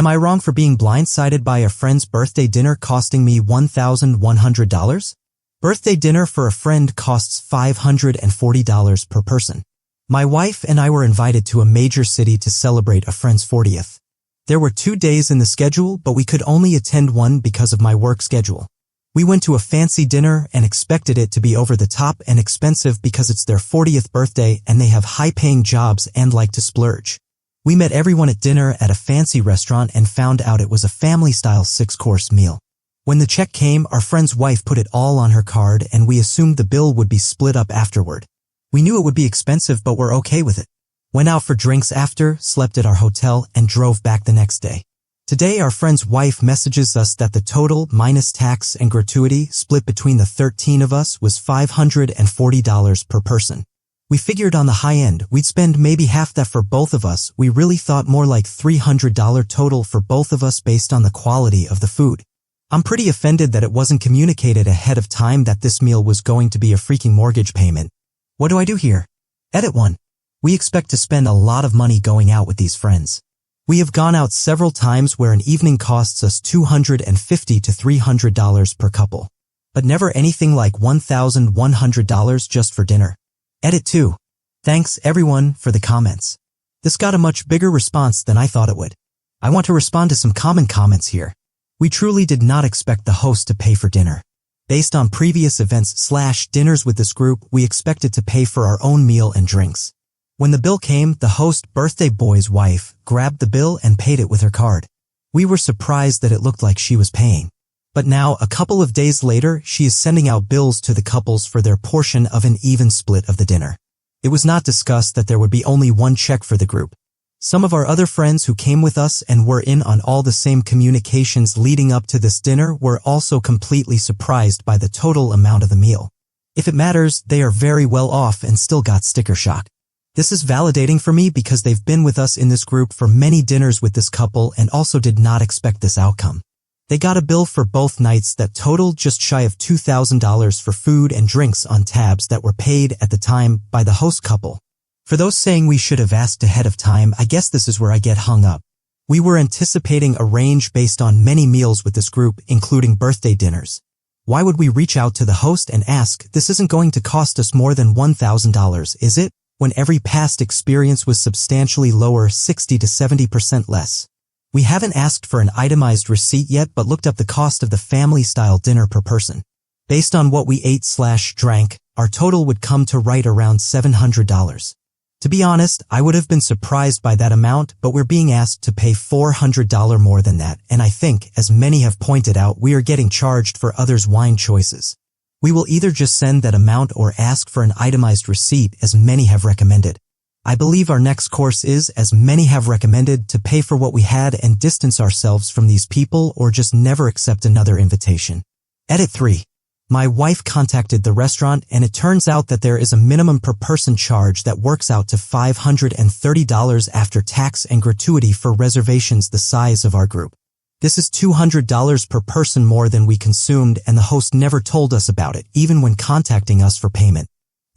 Am I wrong for being blindsided by a friend's birthday dinner costing me $1,100? Birthday dinner for a friend costs $540 per person. My wife and I were invited to a major city to celebrate a friend's 40th. There were 2 days in the schedule, but we could only attend one because of my work schedule. We went to a fancy dinner and expected it to be over the top and expensive because it's their 40th birthday and they have high-paying jobs and like to splurge. We met everyone at dinner at a fancy restaurant and found out it was a family-style 6-course meal. When the check came, our friend's wife put it all on her card and we assumed the bill would be split up afterward. We knew it would be expensive, but we're okay with it. Went out for drinks after, slept at our hotel, and drove back the next day. Today, our friend's wife messages us that the total, minus tax and gratuity, split between the 13 of us was $540 per person. We figured on the high end, we'd spend maybe half that for both of us. We really thought more like $300 total for both of us based on the quality of the food. I'm pretty offended that it wasn't communicated ahead of time that this meal was going to be a freaking mortgage payment. What do I do here? Edit 1. We expect to spend a lot of money going out with these friends. We have gone out several times where an evening costs us $250 to $300 per couple. But never anything like $1,100 just for dinner. Edit 2. Thanks everyone for the comments. This got a much bigger response than I thought it would. I want to respond to some common comments here. We truly did not expect the host to pay for dinner. Based on previous events/dinners with this group, we expected to pay for our own meal and drinks. When the bill came, the host birthday boy's wife grabbed the bill and paid it with her card. We were surprised that it looked like she was paying. But now, a couple of days later, she is sending out bills to the couples for their portion of an even split of the dinner. It was not discussed that there would be only one check for the group. Some of our other friends who came with us and were in on all the same communications leading up to this dinner were also completely surprised by the total amount of the meal. If it matters, they are very well off and still got sticker shock. This is validating for me because they've been with us in this group for many dinners with this couple and also did not expect this outcome. They got a bill for both nights that totaled just shy of $2,000 for food and drinks on tabs that were paid at the time by the host couple. For those saying we should have asked ahead of time, I guess this is where I get hung up. We were anticipating a range based on many meals with this group, including birthday dinners. Why would we reach out to the host and ask, this isn't going to cost us more than $1,000, is it? When every past experience was substantially lower, 60 to 70% less. We haven't asked for an itemized receipt yet but looked up the cost of the family-style dinner per person. Based on what we ate/drank, our total would come to right around $700. To be honest, I would have been surprised by that amount, but we're being asked to pay $400 more than that, and I think, as many have pointed out, we are getting charged for others' wine choices. We will either just send that amount or ask for an itemized receipt, as many have recommended. I believe our next course is, as many have recommended, to pay for what we had and distance ourselves from these people or just never accept another invitation. Edit 3. My wife contacted the restaurant and it turns out that there is a minimum per person charge that works out to $530 after tax and gratuity for reservations the size of our group. This is $200 per person more than we consumed and the host never told us about it, even when contacting us for payment.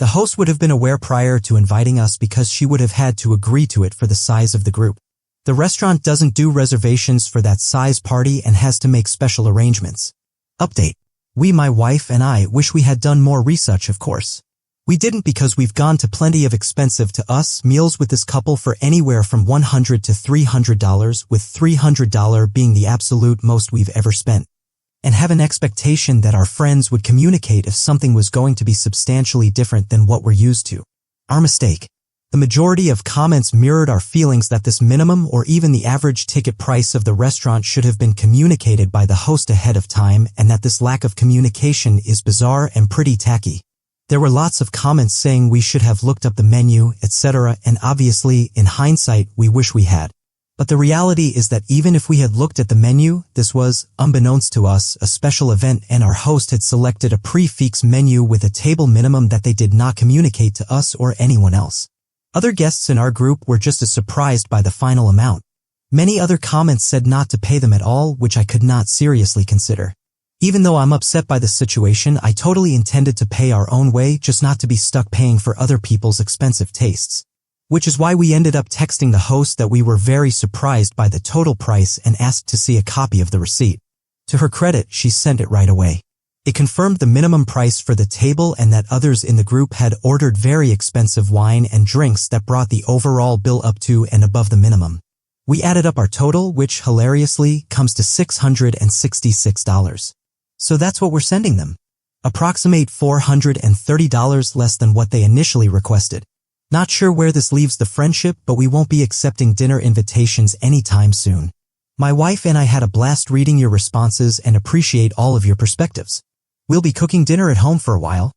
The host would have been aware prior to inviting us because she would have had to agree to it for the size of the group. The restaurant doesn't do reservations for that size party and has to make special arrangements. Update. We, my wife and I, wish we had done more research, of course. We didn't because we've gone to plenty of expensive to us meals with this couple for anywhere from $100 to $300, with $300 being the absolute most we've ever spent. And have an expectation that our friends would communicate if something was going to be substantially different than what we're used to. Our mistake. The majority of comments mirrored our feelings that this minimum or even the average ticket price of the restaurant should have been communicated by the host ahead of time and that this lack of communication is bizarre and pretty tacky. There were lots of comments saying we should have looked up the menu, etc., and obviously, in hindsight, we wish we had. But the reality is that even if we had looked at the menu, this was, unbeknownst to us, a special event and our host had selected a prix-fixe menu with a table minimum that they did not communicate to us or anyone else. Other guests in our group were just as surprised by the final amount. Many other comments said not to pay them at all, which I could not seriously consider. Even though I'm upset by the situation, I totally intended to pay our own way, just not to be stuck paying for other people's expensive tastes. Which is why we ended up texting the host that we were very surprised by the total price and asked to see a copy of the receipt. To her credit, she sent it right away. It confirmed the minimum price for the table and that others in the group had ordered very expensive wine and drinks that brought the overall bill up to and above the minimum. We added up our total, which hilariously comes to $666. So that's what we're sending them. Approximate $430 less than what they initially requested. Not sure where this leaves the friendship, but we won't be accepting dinner invitations anytime soon. My wife and I had a blast reading your responses and appreciate all of your perspectives. We'll be cooking dinner at home for a while.